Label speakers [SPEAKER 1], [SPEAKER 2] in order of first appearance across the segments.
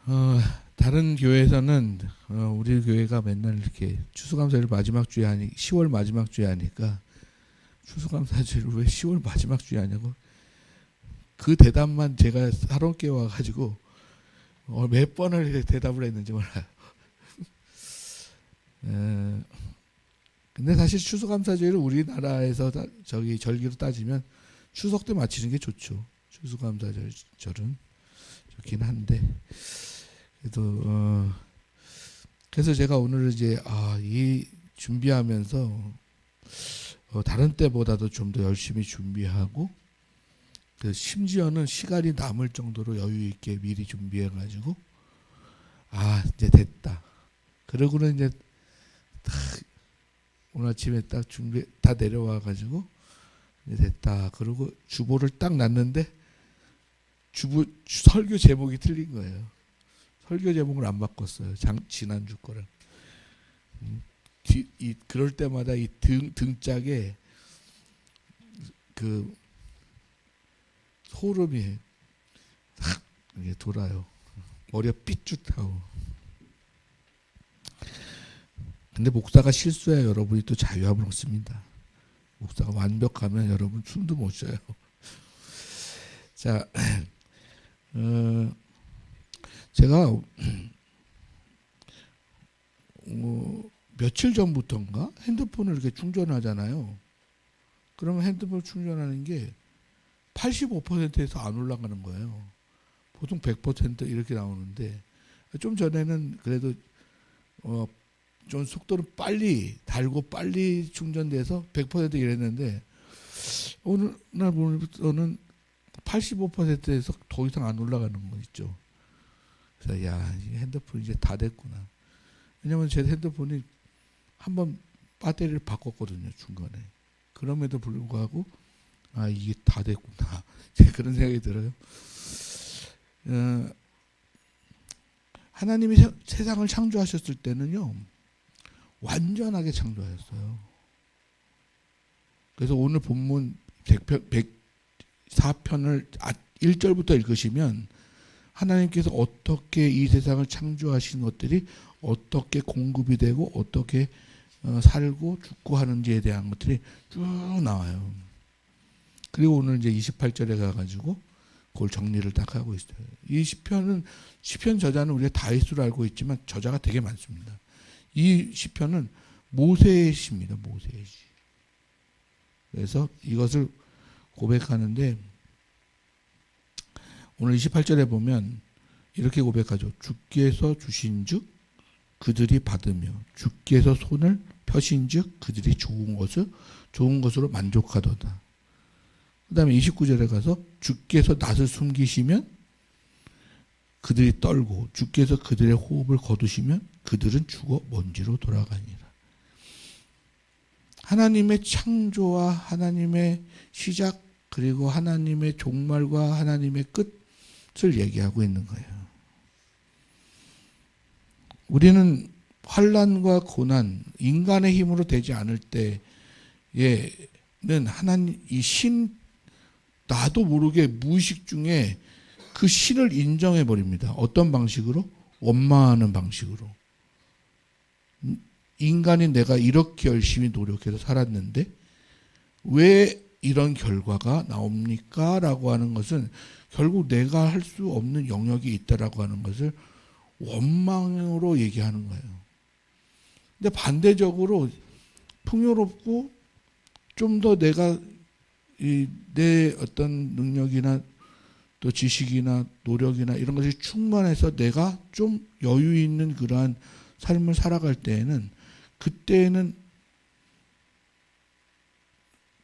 [SPEAKER 1] 어, 다른 교회에서는 우리 교회가 맨날 이렇게 추수감사절 마지막 주에 하니 10월 마지막 주에 하니까 추수감사절을 왜 10월 마지막 주에 하냐고 그 대답만 제가 사롱교회 와가지고 몇 번을 대답을 했는지 몰라요. 근데 사실 추수감사절을 우리나라에서 저기 절기로 따지면 추석 때 마치는 게 좋죠. 추수감사절은 좋긴 한데 그래도 그래서 제가 오늘 이제 이 준비하면서 다른 때보다도 좀 더 열심히 준비하고 그 심지어는 시간이 남을 정도로 여유 있게 미리 준비해 가지고 이제 됐다. 그러고는 이제 딱 오늘 아침에 딱 준비 다 내려와 가지고 이제 됐다. 그리고 주보를 딱 놨는데 설교 제목이 틀린 거예요. 설교 제목을 안 바꿨어요. 지난주 거랑. 그럴 때마다 이 등짝에 그 소름이 탁 이게 돌아요. 머리가 삐뚤하고. 근데 목사가 실수해야 여러분이 또 자유함을 얻습니다. 목사가 완벽하면 여러분 숨도 못 쉬어요. 자, 제가 며칠 전부터인가 핸드폰을 이렇게 충전하잖아요. 그러면 핸드폰 충전하는 게 85%에서 안 올라가는 거예요. 보통 100% 이렇게 나오는데 좀 전에는 그래도 좀 속도를 빨리 달고 빨리 충전돼서 100% 이랬는데 오늘 날 보면서는 85%에서 더 이상 안 올라가는 거 있죠. 그래서 핸드폰 이제 다 됐구나. 왜냐면 제 핸드폰이 한번 배터리를 바꿨거든요, 중간에. 그럼에도 불구하고 이게 다 됐구나. 그런 생각이 들어요. 하나님이 세상을 창조하셨을 때는요, 완전하게 창조하셨어요. 그래서 오늘 본문 104편을 1절부터 읽으시면 하나님께서 어떻게 이 세상을 창조하신 것들이 어떻게 공급이 되고 어떻게 살고 죽고 하는지에 대한 것들이 쭉 나와요. 그리고 오늘 이제 28절에 가가지고 그걸 정리를 딱 하고 있어요. 이 시편 저자는 우리가 다윗으로 알고 있지만 저자가 되게 많습니다. 이 시편은 모세의 시입니다. 모세의 시. 그래서 이것을 고백하는데 오늘 28절에 보면 이렇게 고백하죠. 주께서 주신즉 그들이 받으며 주께서 손을 펴신즉 그들이 좋은 것으로 만족하도다. 그 다음에 29절에 가서 주께서 낯을 숨기시면 그들이 떨고 주께서 그들의 호흡을 거두시면 그들은 죽어 먼지로 돌아가니라. 하나님의 창조와 하나님의 시작 그리고 하나님의 종말과 하나님의 끝을 얘기하고 있는 거예요. 우리는 환난과 고난, 인간의 힘으로 되지 않을 때에는 하나님 이 신 나도 모르게 무의식 중에 그 신을 인정해 버립니다. 어떤 방식으로? 원망하는 방식으로. 인간이 내가 이렇게 열심히 노력해서 살았는데 왜 이런 결과가 나옵니까? 라고 하는 것은 결국 내가 할 수 없는 영역이 있다라고 하는 것을 원망으로 얘기하는 거예요. 근데 반대적으로 풍요롭고 좀 더 내가 내 어떤 능력이나 또 지식이나 노력이나 이런 것이 충만해서 내가 좀 여유 있는 그러한 삶을 살아갈 때에는 그때는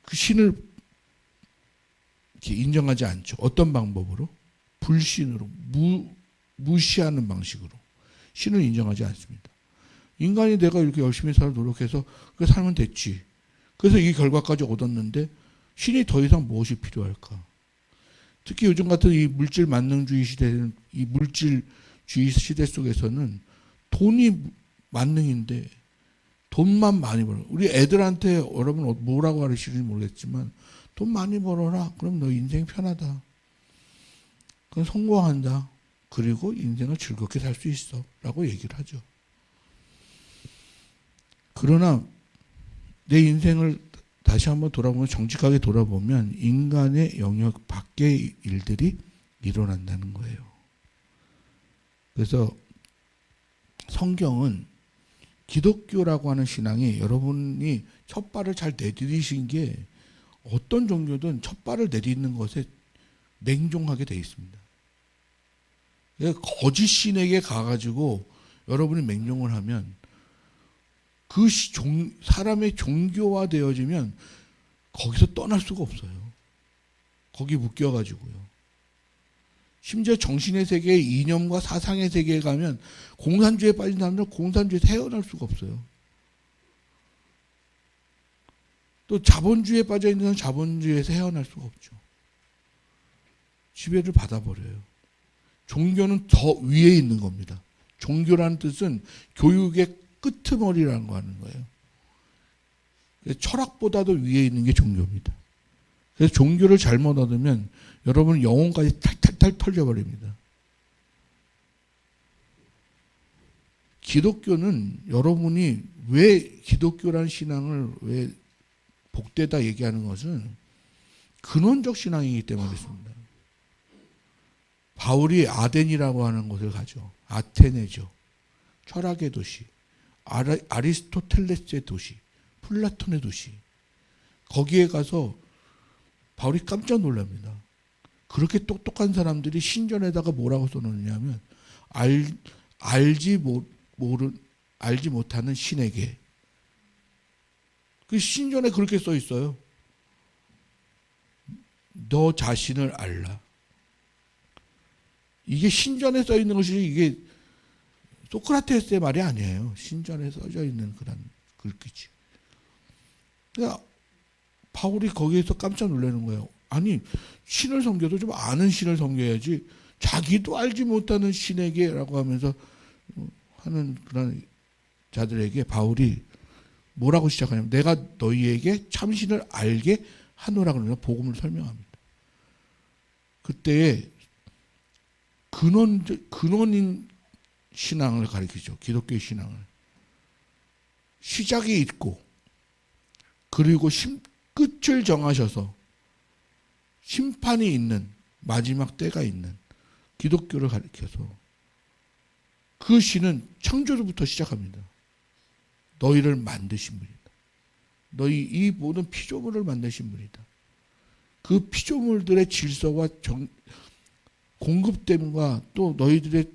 [SPEAKER 1] 그 신을 이렇게 인정하지 않죠. 어떤 방법으로? 불신으로, 무시하는 방식으로 신을 인정하지 않습니다. 인간이 내가 이렇게 열심히 살아 노력해서 그 살면 됐지. 그래서 이 결과까지 얻었는데 신이 더 이상 무엇이 필요할까? 특히 요즘 같은 이 물질 만능주의 시대는 이 물질주의 시대 속에서는 돈이 만능인데 돈만 많이 벌어. 우리 애들한테 여러분 뭐라고 가르치는지 모르겠지만 돈 많이 벌어라. 그럼 너 인생 편하다. 그럼 성공한다. 그리고 인생을 즐겁게 살 수 있어 라고 얘기를 하죠. 그러나 내 인생을 다시 한번 돌아보면, 정직하게 돌아보면 인간의 영역 밖의 일들이 일어난다는 거예요. 그래서 성경은 기독교라고 하는 신앙이, 여러분이 첫 발을 잘 내디디신 게 어떤 종교든 첫 발을 내딛는 것에 냉정하게 되어 있습니다. 거짓 신에게 가가지고 여러분이 맹종을 하면 그 사람의 종교화되어지면 거기서 떠날 수가 없어요. 거기 묶여가지고요. 심지어 정신의 세계, 이념과 사상의 세계에 가면 공산주의에 빠진 사람들은 공산주의에서 헤어날 수가 없어요. 또 자본주의에 빠져 있는 사람은 자본주의에서 헤어날 수가 없죠. 지배를 받아버려요. 종교는 더 위에 있는 겁니다. 종교라는 뜻은 교육의 끄트머리라는 거 하는 거예요. 철학보다도 위에 있는 게 종교입니다. 그래서 종교를 잘못 얻으면 여러분 영혼까지 탈탈탈 털려버립니다. 기독교는, 여러분이 왜 기독교라는 신앙을 왜 복되다 얘기하는 것은 근원적 신앙이기 때문에 그렇습니다. 바울이 아덴이라고 하는 곳을 가죠. 아테네죠. 철학의 도시. 아리스토텔레스의 도시. 플라톤의 도시. 거기에 가서 바울이 깜짝 놀랍니다. 그렇게 똑똑한 사람들이 신전에다가 뭐라고 써놓느냐면 알지 못하는 신에게. 그 신전에 그렇게 써 있어요. 너 자신을 알라. 이게 신전에 써 있는 것이, 이게 소크라테스의 말이 아니에요. 신전에 써져 있는 그런 글귀지. 그러니까 바울이 거기에서 깜짝 놀라는 거예요. 아니, 신을 섬겨도 좀 아는 신을 섬겨야지, 자기도 알지 못하는 신에게라고 하면서 하는 그런 자들에게 바울이 뭐라고 시작하냐면, 내가 너희에게 참신을 알게 하노라 그러면서 복음을 설명합니다. 그때에 근원인 신앙을 가리키죠. 기독교의 신앙을. 시작이 있고, 그리고 끝을 정하셔서 심판이 있는 마지막 때가 있는 기독교를 가리켜서, 그 시는 창조로부터 시작합니다. 너희를 만드신 분이다. 너희 이 모든 피조물을 만드신 분이다. 그 피조물들의 질서와 공급됨과 또 너희들의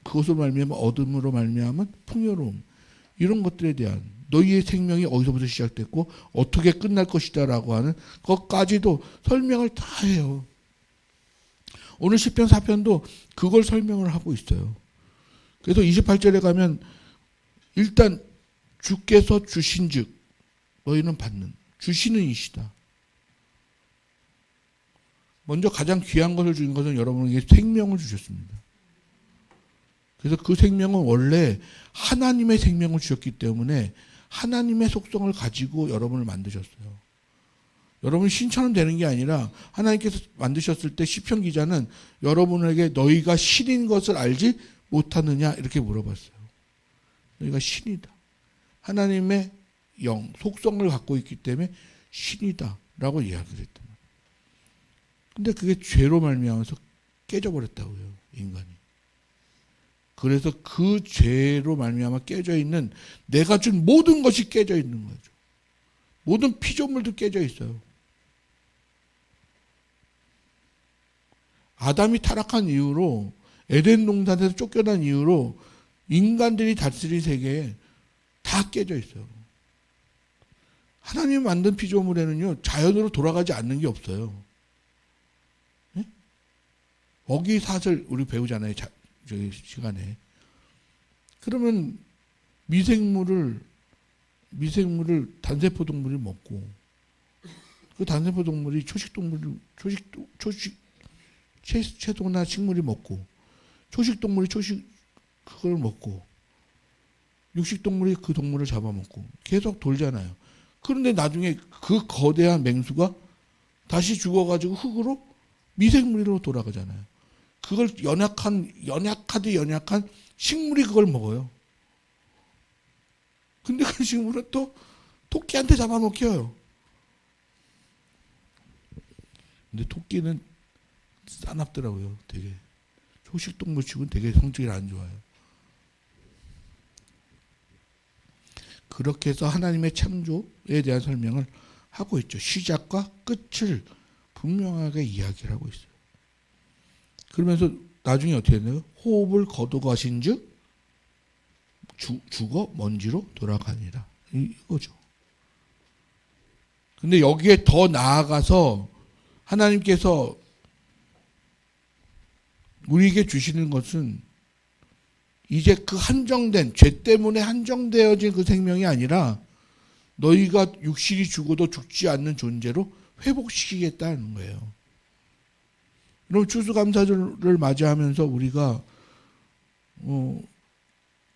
[SPEAKER 1] 그것으로 말미암아 어둠으로 말미암은 풍요로움, 이런 것들에 대한, 너희의 생명이 어디서부터 시작됐고 어떻게 끝날 것이다라고 하는 것까지도 설명을 다 해요. 오늘 시편 4편도 그걸 설명을 하고 있어요. 그래서 28절에 가면 일단 주께서 주신즉 너희는 받는, 주시는 이시다. 먼저 가장 귀한 것을 주신 것은 여러분에게 생명을 주셨습니다. 그래서 그 생명은 원래 하나님의 생명을 주셨기 때문에 하나님의 속성을 가지고 여러분을 만드셨어요. 여러분 신처럼 되는 게 아니라 하나님께서 만드셨을 때 시편 기자는 여러분에게 너희가 신인 것을 알지 못하느냐 이렇게 물어봤어요. 너희가 신이다. 하나님의 영, 속성을 갖고 있기 때문에 신이다 라고 이야기를 했단 말이에요. 근데 그게 죄로 말미암아서 깨져버렸다고요, 인간이. 그래서 그 죄로 말미암아 깨져 있는, 내가 준 모든 것이 깨져 있는 거죠. 모든 피조물도 깨져 있어요. 아담이 타락한 이후로, 에덴 동산에서 쫓겨난 이후로 인간들이 다스린 세계에 다 깨져 있어요. 하나님 만든 피조물에는요, 자연으로 돌아가지 않는 게 없어요. 네? 어기사슬 우리 배우잖아요, 저기 시간에. 그러면 미생물을 단세포 동물이 먹고, 그 단세포 동물이 채소나 식물이 먹고, 초식 동물이 그걸 먹고, 육식 동물이 그 동물을 잡아먹고, 계속 돌잖아요. 그런데 나중에 그 거대한 맹수가 다시 죽어가지고 흙으로 미생물로 돌아가잖아요. 그걸 연약한 식물이 그걸 먹어요. 근데 그 식물은 또 토끼한테 잡아먹혀요. 근데 토끼는 싸납더라고요. 되게 초식동물 치고는 되게 성질이 안 좋아요. 그렇게 해서 하나님의 창조에 대한 설명을 하고 있죠. 시작과 끝을 분명하게 이야기를 하고 있어요. 그러면서 나중에 어떻게 되나요? 호흡을 거두가신 즉 죽어 먼지로 돌아가니라. 이거죠. 근데 여기에 더 나아가서 하나님께서 우리에게 주시는 것은 이제 그 한정된, 죄 때문에 한정되어진 그 생명이 아니라 너희가 육신이 죽어도 죽지 않는 존재로 회복시키겠다는 거예요. 여러분, 추수감사절을 맞이하면서 우리가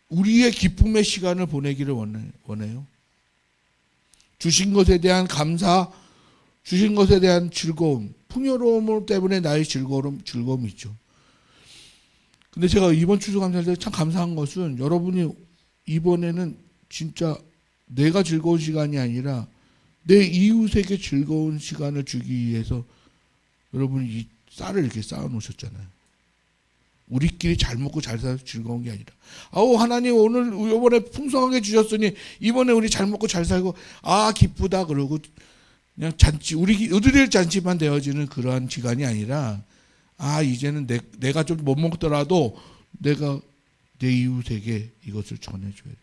[SPEAKER 1] 우리의 기쁨의 시간을 보내기를 원해요. 주신 것에 대한 감사, 주신 것에 대한 즐거움, 풍요로움 때문에 나의 즐거움이 있죠. 근데 제가 이번 추수감사절 참 감사한 것은 여러분이 이번에는 진짜 내가 즐거운 시간이 아니라 내 이웃에게 즐거운 시간을 주기 위해서 여러분이 이 쌀을 이렇게 쌓아 놓으셨잖아요. 우리끼리 잘 먹고 잘 살아서 즐거운 게 아니라 하나님 오늘 이번에 풍성하게 주셨으니 이번에 우리 잘 먹고 잘 살고 기쁘다 그러고 그냥 잔치 우리들 잔치만 되어지는 그러한 시간이 아니라 이제는 내가 좀 못 먹더라도 내가 내 이웃에게 이것을 전해줘야 돼.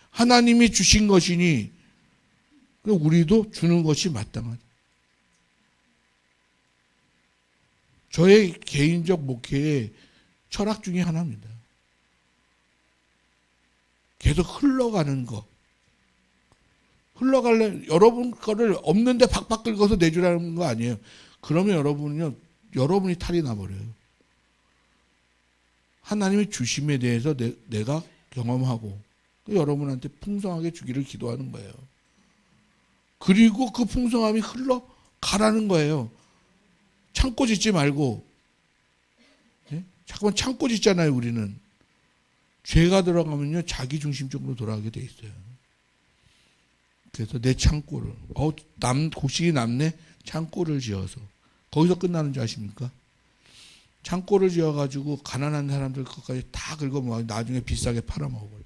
[SPEAKER 1] 하나님이 주신 것이니 우리도 주는 것이 마땅하다. 저의 개인적 목회의 철학 중에 하나입니다. 계속 흘러가는 거. 여러분 거를 없는데 박박 긁어서 내주라는 거 아니에요. 그러면 여러분이 탈이 나버려요. 하나님의 주심에 대해서 내가 경험하고 여러분한테 풍성하게 주기를 기도하는 거예요. 그리고 그 풍성함이 흘러가라는 거예요. 참고 짓지 말고. 자꾸만 참고 짓잖아요, 우리는. 죄가 들어가면요, 자기 중심적으로 돌아가게 돼 있어요. 그래서 내 창고를, 곡식이 남네? 창고를 지어서. 거기서 끝나는 줄 아십니까? 창고를 지어가지고 가난한 사람들 것까지 다 긁어모아 나중에 비싸게 팔아먹어버려요.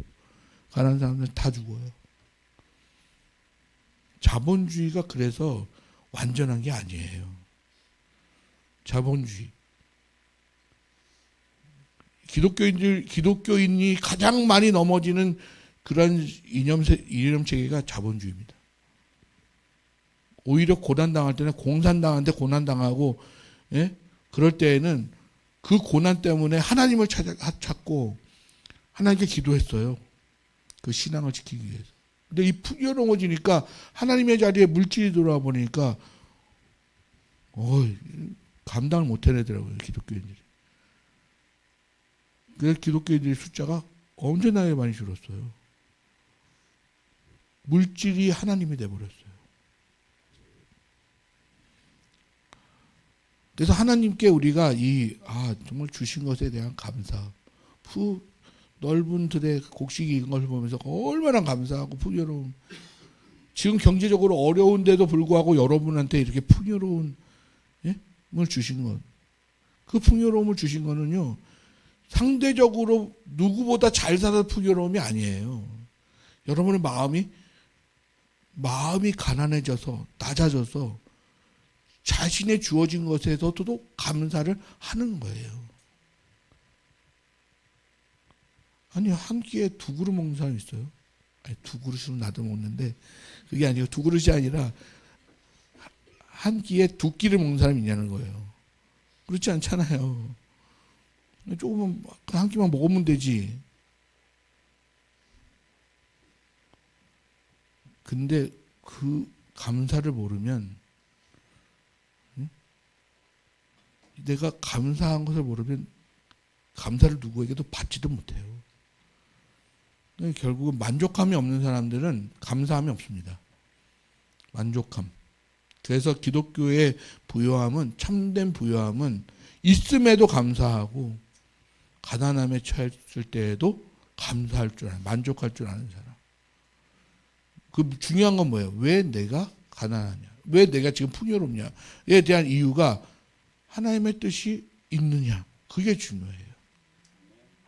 [SPEAKER 1] 가난한 사람들 다 죽어요. 자본주의가 그래서 완전한 게 아니에요. 자본주의. 기독교인이 가장 많이 넘어지는 그런 이념체계가 자본주의입니다. 오히려 고난당할 때는 공산당한테 고난당하고, 그럴 때에는 그 고난 때문에 하나님을 찾고 하나님께 기도했어요. 그 신앙을 지키기 위해서. 근데 이 풍요로워지니까 하나님의 자리에 물질이 들어와 보니까 감당을 못 해내더라고요, 기독교인들이. 그래서 기독교인들의 숫자가 엄청나게 많이 줄었어요. 물질이 하나님이 돼버렸어요. 그래서 하나님께 우리가 정말 주신 것에 대한 감사, 넓은 들의 곡식이 익은 것을 보면서 얼마나 감사하고 풍요로움. 지금 경제적으로 어려운데도 불구하고 여러분한테 이렇게 풍요로운 을 주신 것. 그 풍요로움을 주신 거는요, 상대적으로 누구보다 잘 살아서 풍요로움이 아니에요. 여러분의 마음이 가난해져서, 낮아져서 자신의 주어진 것에서도 감사를 하는 거예요. 아니, 한 끼에 2그릇 먹는 사람 있어요? 아니, 2그릇은 나도 먹는데, 그게 아니고 2그릇이 아니라 한 끼에 2끼를 먹는 사람이 있냐는 거예요. 그렇지 않잖아요. 조금만, 한 끼만 먹으면 되지. 근데 그 감사를 모르면, 내가 감사한 것을 모르면 감사를 누구에게도 받지도 못해요. 결국은 만족함이 없는 사람들은 감사함이 없습니다. 만족함. 그래서 기독교의 부요함은, 참된 부요함은 있음에도 감사하고 가난함에 처했을 때에도 감사할 줄 아는, 만족할 줄 아는 사람. 그 중요한 건 뭐예요? 왜 내가 가난하냐? 왜 내가 지금 풍요롭냐?에 대한 이유가 하나님의 뜻이 있느냐? 그게 중요해요.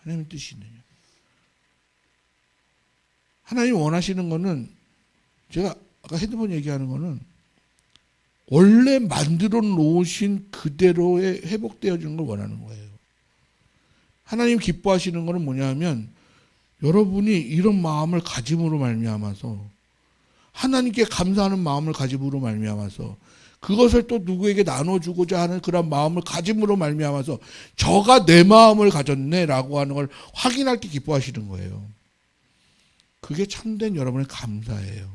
[SPEAKER 1] 하나님의 뜻이 있느냐? 하나님이 원하시는 거는, 제가 아까 핸드폰 얘기하는 거는 원래 만들어 놓으신 그대로의 회복되어지는 걸 원하는 거예요. 하나님 기뻐하시는 거는 뭐냐면 여러분이 이런 마음을 가짐으로 말미암아서, 하나님께 감사하는 마음을 가짐으로 말미암아서, 그것을 또 누구에게 나눠주고자 하는 그런 마음을 가짐으로 말미암아서 저가 내 마음을 가졌네라고 하는 걸 확인할 때 기뻐하시는 거예요. 그게 참된 여러분의 감사예요.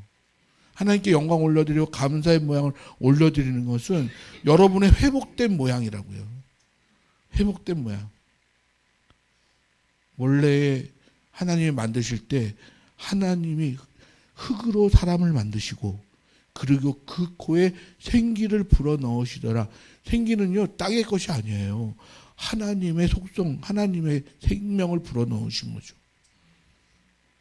[SPEAKER 1] 하나님께 영광 올려드리고 감사의 모양을 올려드리는 것은 여러분의 회복된 모양이라고요. 회복된 모양. 원래 하나님이 만드실 때 하나님이 흙으로 사람을 만드시고 그리고 그 코에 생기를 불어넣으시더라. 생기는요, 땅의 것이 아니에요. 하나님의 속성, 하나님의 생명을 불어넣으신 거죠.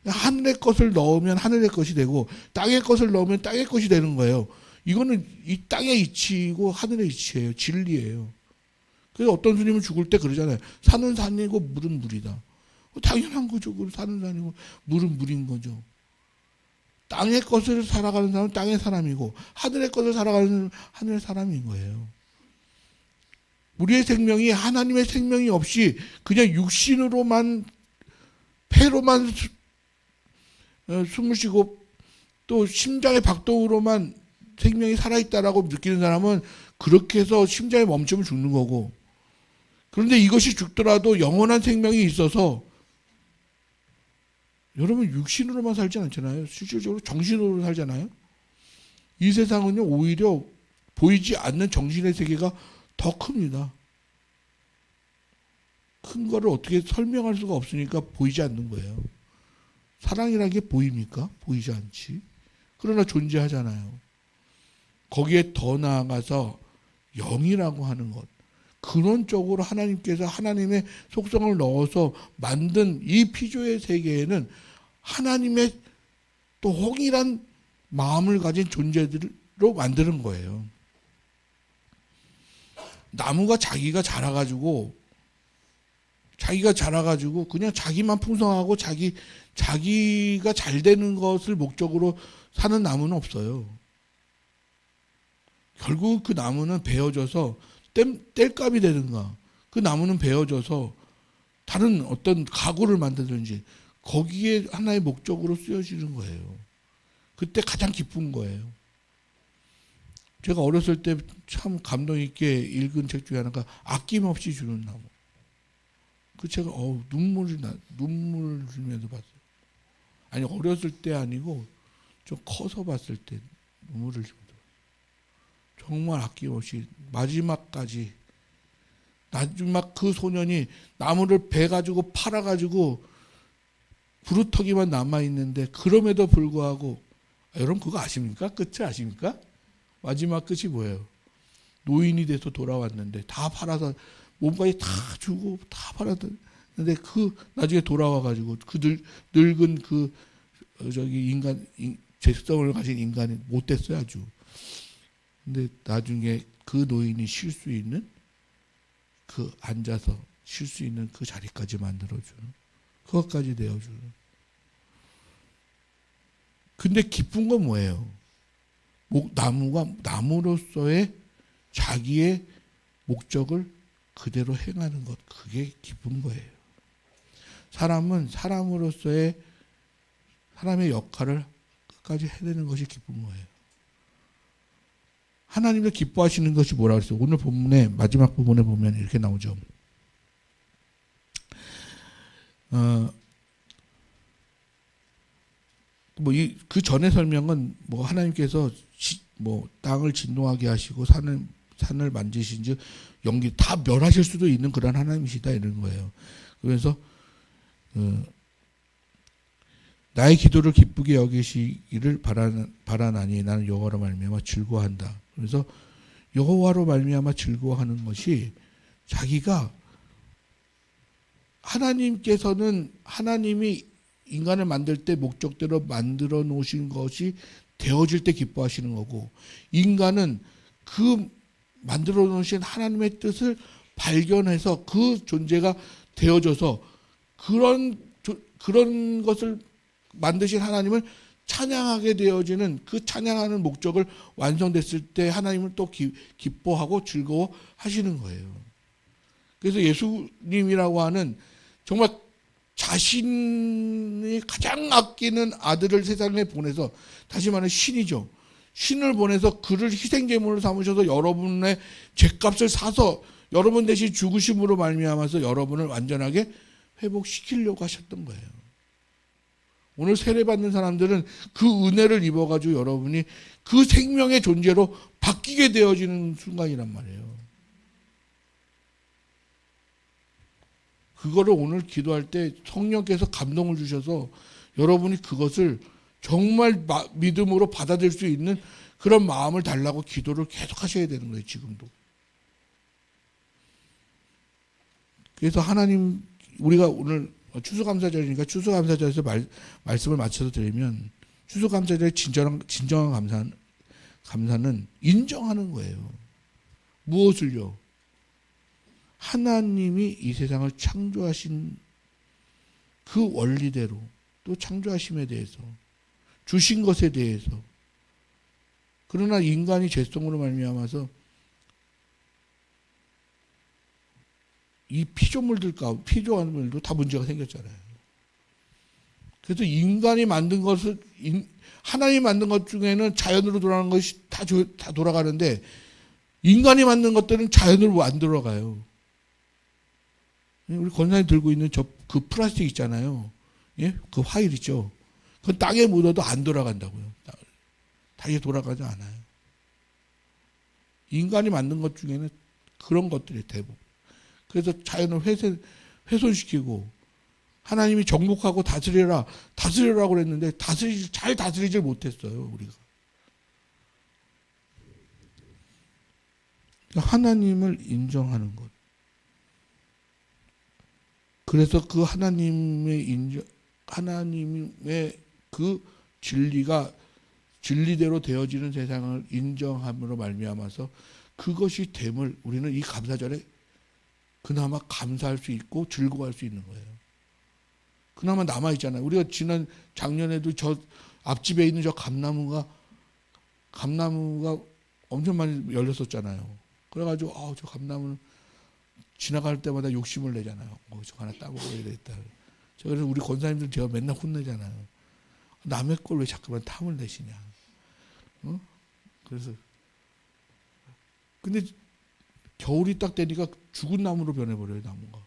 [SPEAKER 1] 하늘의 것을 넣으면 하늘의 것이 되고 땅의 것을 넣으면 땅의 것이 되는 거예요. 이거는 이 땅의 이치이고 하늘의 이치예요. 진리예요. 그래서 어떤 스님은 죽을 때 그러잖아요. 산은 산이고 물은 물이다. 당연한 거죠. 산은 산이고 물은 물인 거죠. 땅의 것을 살아가는 사람은 땅의 사람이고 하늘의 것을 살아가는 사람은 하늘의 사람인 거예요. 우리의 생명이 하나님의 생명이 없이 그냥 육신으로만, 폐로만 숨을 쉬고 또 심장의 박동으로만 생명이 살아있다라고 느끼는 사람은 그렇게 해서 심장이 멈추면 죽는 거고, 그런데 이것이 죽더라도 영원한 생명이 있어서, 여러분 육신으로만 살지 않잖아요. 실질적으로 정신으로 살잖아요. 이 세상은요, 오히려 보이지 않는 정신의 세계가 더 큽니다. 큰 거를 어떻게 설명할 수가 없으니까 보이지 않는 거예요. 사랑이라는 게 보입니까? 보이지 않지. 그러나 존재하잖아요. 거기에 더 나아가서 영이라고 하는 것, 근원적으로 하나님께서 하나님의 속성을 넣어서 만든 이 피조의 세계에는 하나님의 또 홍일한 마음을 가진 존재들로 만드는 거예요. 나무가 자기가 자라가지고 그냥 자기만 풍성하고 자기가 잘 되는 것을 목적으로 사는 나무는 없어요. 결국 그 나무는 베어져서 땔감이 되든가, 그 나무는 베어져서 다른 어떤 가구를 만들든지 거기에 하나의 목적으로 쓰여지는 거예요. 그때 가장 기쁜 거예요. 제가 어렸을 때 참 감동 있게 읽은 책 중에 하나가 아낌없이 주는 나무. 그 책을 눈물 흘리면서 봤어요. 아니, 어렸을 때 아니고 좀 커서 봤을 때 눈물을 흘리면서 봤어요. 정말 아낌없이 마지막까지, 마지막 그 소년이 나무를 베가지고 팔아가지고 부루터기만 남아있는데, 그럼에도 불구하고, 여러분 그거 아십니까? 끝을 아십니까? 마지막 끝이 뭐예요? 노인이 돼서 돌아왔는데 다 팔아서 몸까지 다 주고 다 팔았는데 나중에 돌아와가지고 늙은 인간, 죄성을 가진 인간이 못됐어요, 아주. 근데 나중에 그 노인이 쉴 수 있는, 앉아서 쉴 수 있는 그 자리까지 만들어주는, 그것까지 내어주는. 근데 기쁜 건 뭐예요? 나무가 나무로서의 자기의 목적을 그대로 행하는 것, 그게 기쁜 거예요. 사람은 사람으로서의 사람의 역할을 끝까지 해내는 것이 기쁜 거예요. 하나님도 기뻐하시는 것이 뭐라고 했어요? 오늘 본문의 마지막 부분에 보면 이렇게 나오죠. 그 전의 설명은 하나님께서 땅을 진동하게 하시고 산을 만지신즉 연기 다 멸하실 수도 있는 그런 하나님이시다, 이런 거예요. 그래서 나의 기도를 기쁘게 여기시기를 바라나니 나는 여호와로 말미암아 즐거워한다. 그래서 여호와로 말미암아 즐거워하는 것이 자기가 하나님께서는 하나님이 인간을 만들 때 목적대로 만들어 놓으신 것이 되어질 때 기뻐하시는 거고, 인간은 그 만들어 놓으신 하나님의 뜻을 발견해서 그 존재가 되어져서 그런 것을 만드신 하나님을 찬양하게 되어지는, 그 찬양하는 목적을 완성됐을 때 하나님을 또 기뻐하고 즐거워하시는 거예요. 그래서 예수님이라고 하는 정말 자신이 가장 아끼는 아들을 세상에 보내서, 다시 말하면 신이죠. 신을 보내서 그를 희생제물로 삼으셔서 여러분의 죄값을 사서 여러분 대신 죽으심으로 말미암아서 여러분을 완전하게 회복시키려고 하셨던 거예요. 오늘 세례받는 사람들은 그 은혜를 입어가지고 여러분이 그 생명의 존재로 바뀌게 되어지는 순간이란 말이에요. 그거를 오늘 기도할 때 성령께서 감동을 주셔서 여러분이 그것을 정말 믿음으로 받아들일 수 있는 그런 마음을 달라고 기도를 계속 하셔야 되는 거예요, 지금도. 그래서 하나님, 우리가 오늘 추수감사절이니까 추수감사절에서 말씀을 맞춰서 드리면, 추수감사절의 진정한 감사는 인정하는 거예요. 무엇을요? 하나님이 이 세상을 창조하신 그 원리대로, 또 창조하심에 대해서, 주신 것에 대해서. 그러나 인간이 죄성으로 말미암아서 이 피조물들도 다 문제가 생겼잖아요. 그래서 인간이 만든 것을, 하나님이 만든 것 중에는 자연으로 돌아가는 것이 다 돌아가는데, 인간이 만든 것들은 자연으로 안 돌아가요. 우리 권사님 들고 있는 그 플라스틱 있잖아요. 예? 그 화일 있죠. 그건 땅에 묻어도 안 돌아간다고요. 다시 돌아가지 않아요. 인간이 만든 것 중에는 그런 것들이 대부분. 그래서 자연을 훼손시키고, 하나님이 정복하고 다스리라고 그랬는데 잘 다스리질 못했어요, 우리가. 하나님을 인정하는 것. 그래서 그 하나님의 그 진리대로 되어지는 세상을 인정함으로 말미암아서 그것이 됨을 우리는 이 감사절에 그나마 감사할 수 있고 즐거워할 수 있는 거예요. 그나마 남아있잖아요. 우리가 작년에도 저 앞집에 있는 저 감나무가 엄청 많이 열렸었잖아요. 그래가지고 저 감나무는 지나갈 때마다 욕심을 내잖아요. 저 하나 따먹어야 되겠다. 그래서 우리 권사님들 제가 맨날 혼내잖아요. 남의 걸 왜 자꾸만 탐을 내시냐. 그래서 근데 겨울이 딱 되니까 죽은 나무로 변해버려요, 나무가.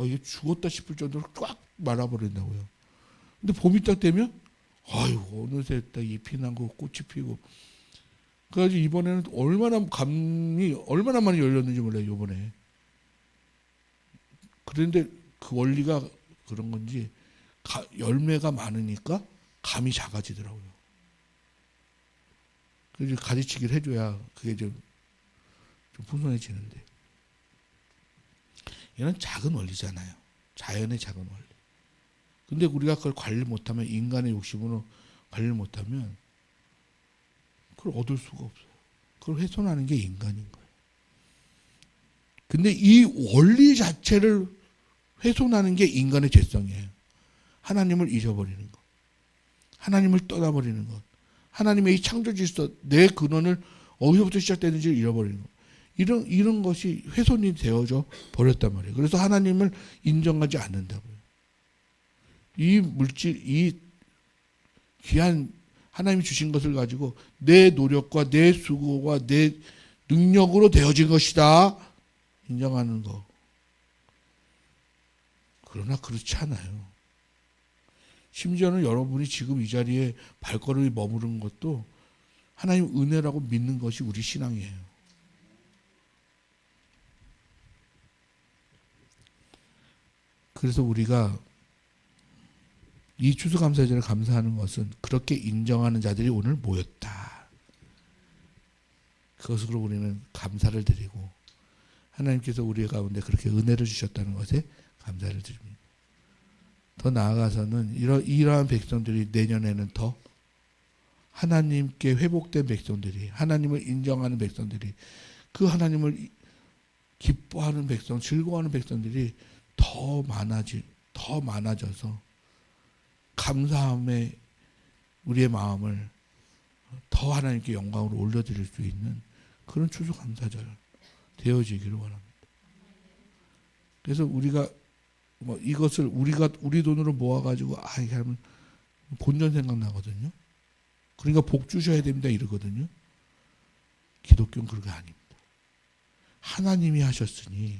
[SPEAKER 1] 이게 죽었다 싶을 정도로 쫙 말아버린다고요. 근데 봄이 딱 되면 아이고 어느새 딱 잎이 나고 꽃이 피고. 그래가지고 이번에는 얼마나 많이 열렸는지 몰라요, 이번에. 그런데 그 원리가 그런 건지 열매가 많으니까 감이 작아지더라고요. 그래서 가지치기를 해줘야 그게 좀 풍성해지는데. 이건 작은 원리잖아요. 자연의 작은 원리. 근데 우리가 그걸 관리 못하면, 인간의 욕심으로 관리를 못하면 그걸 얻을 수가 없어요. 그걸 훼손하는 게 인간인 거예요. 근데 이 원리 자체를 훼손하는 게 인간의 죄성이에요. 하나님을 잊어버리는 것. 하나님을 떠나버리는 것. 하나님의 이 창조 질서, 내 근원을 어디서부터 시작되는지를 잃어버리는 것. 이런 것이 훼손이 되어져 버렸단 말이에요. 그래서 하나님을 인정하지 않는다고요. 이 귀한 하나님이 주신 것을 가지고 내 노력과 내 수고와 내 능력으로 되어진 것이다. 인정하는 거. 그러나 그렇지 않아요. 심지어는 여러분이 지금 이 자리에 발걸음이 머무른 것도 하나님 은혜라고 믿는 것이 우리 신앙이에요. 그래서 우리가 이 추수감사절을 감사하는 것은 그렇게 인정하는 자들이 오늘 모였다. 그것으로 우리는 감사를 드리고, 하나님께서 우리 가운데 그렇게 은혜를 주셨다는 것에 감사를 드립니다. 더 나아가서는 이러한 백성들이 내년에는 더 하나님께 회복된 백성들이, 하나님을 인정하는 백성들이, 그 하나님을 기뻐하는 백성, 즐거워하는 백성들이 더 많아져서 감사함에 우리의 마음을 더 하나님께 영광으로 올려드릴 수 있는 그런 추수감사절 되어지기를 원합니다. 그래서 우리가 이것을 우리 돈으로 모아가지고 이렇게 하면 본전 생각나거든요. 그러니까 복 주셔야 됩니다 이러거든요. 기독교는 그런 게 아닙니다. 하나님이 하셨으니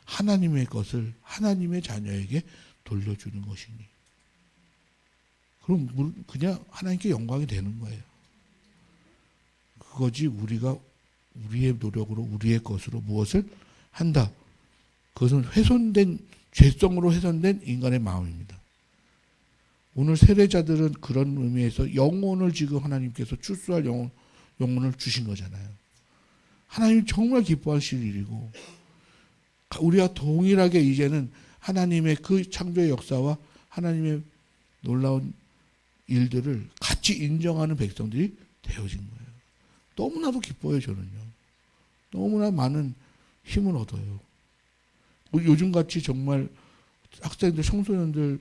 [SPEAKER 1] 하나님의 것을 하나님의 자녀에게 돌려주는 것이니 그럼 그냥 하나님께 영광이 되는 거예요. 그거지 우리가 우리의 노력으로 우리의 것으로 무엇을 한다. 그것은 죄성으로 훼손된 인간의 마음입니다. 오늘 세례자들은 그런 의미에서 영혼을 지금 하나님께서 출수할 영혼을 주신 거잖아요. 하나님이 정말 기뻐하실 일이고 우리가 동일하게 이제는 하나님의 그 창조의 역사와 하나님의 놀라운 일들을 같이 인정하는 백성들이 되어진 거예요. 너무나도 기뻐요 저는요. 너무나 많은 힘을 얻어요. 요즘같이 정말 학생들, 청소년들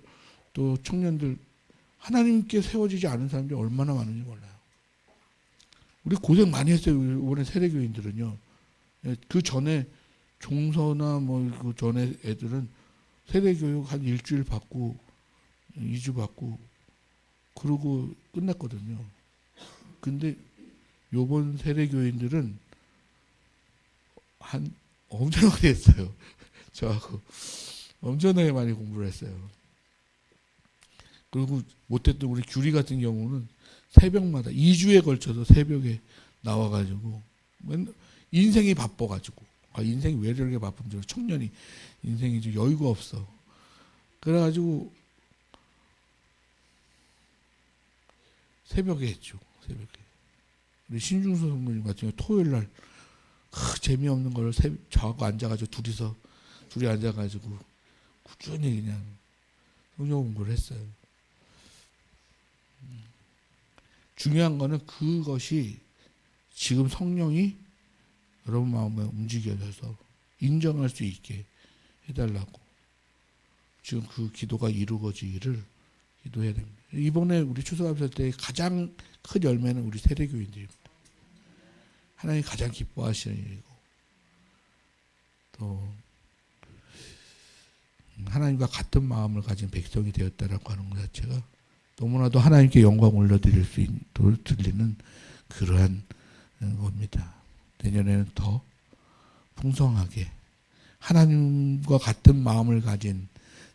[SPEAKER 1] 또 청년들 하나님께 세워지지 않은 사람들이 얼마나 많은지 몰라요. 우리 고생 많이 했어요. 이번에 세례교인들은요. 그 전에 종서나 그 전에 애들은 세례교육 한 일주일 받고 2주 받고 그러고 끝났거든요. 근데 요번 세례교인들은 엄청나게 했어요. 저하고 엄청나게 많이 공부를 했어요. 그리고 못했던 우리 규리 같은 경우는 새벽마다 2주에 걸쳐서 새벽에 나와가지고 인생이 바빠가지고 인생이 왜 이렇게 바쁜지 청년이 인생이 좀 여유가 없어. 그래가지고 새벽에 했죠. 새벽에. 우리 신중수 성도님 같은 경우 토요일날 재미없는 걸 저하고 앉아가지고 둘이 앉아가지고 꾸준히 그냥 성경 공부를 했어요. 중요한 거는 그것이 지금 성령이 여러분 마음에 움직여져서 인정할 수 있게 해달라고 지금 그 기도가 이루어지기를 기도해야 됩니다. 이번에 우리 추수감사 때 가장 큰 열매는 우리 세례교인들입니다. 하나님이 가장 기뻐하시는 일이고 또 하나님과 같은 마음을 가진 백성이 되었다라고 하는 것 자체가 너무나도 하나님께 영광 올려드릴 수 들리는 그러한 겁니다. 내년에는 더 풍성하게 하나님과 같은 마음을 가진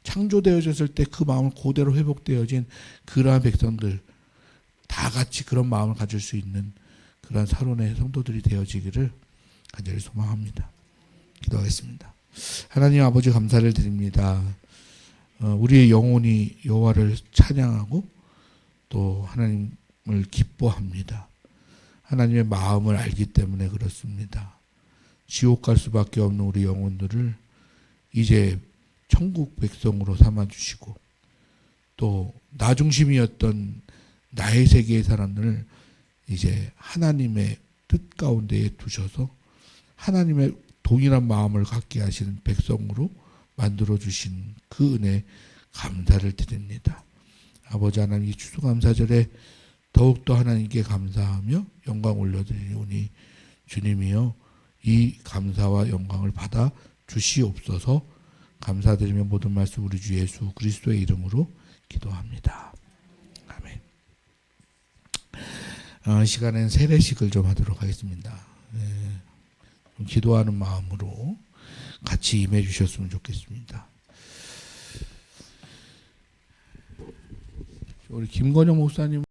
[SPEAKER 1] 창조되어졌을 때 그 마음을 그대로 회복되어진 그러한 백성들 다 같이 그런 마음을 가질 수 있는 그러한 사론의 성도들이 되어지기를 간절히 소망합니다. 기도하겠습니다. 하나님 아버지 감사를 드립니다. 우리의 영혼이 여호와를 찬양하고 또 하나님을 기뻐합니다. 하나님의 마음을 알기 때문에 그렇습니다. 지옥 갈 수밖에 없는 우리 영혼들을 이제 천국 백성으로 삼아주시고 또 나 중심이었던 나의 세계의 사람들을 이제 하나님의 뜻 가운데에 두셔서 하나님의 동일한 마음을 갖게 하시는 백성으로 만들어주신 그 은혜 감사를 드립니다. 아버지 하나님 이 추수감사절에 더욱더 하나님께 감사하며 영광 올려드리오니 주님이여 이 감사와 영광을 받아 주시옵소서. 감사드리며 모든 말씀 우리 주 예수 그리스도의 이름으로 기도합니다. 아멘. 이 시간에는 세례식을 좀 하도록 하겠습니다. 좀 기도하는 마음으로 같이 임해 주셨으면 좋겠습니다. 우리 김건영 목사님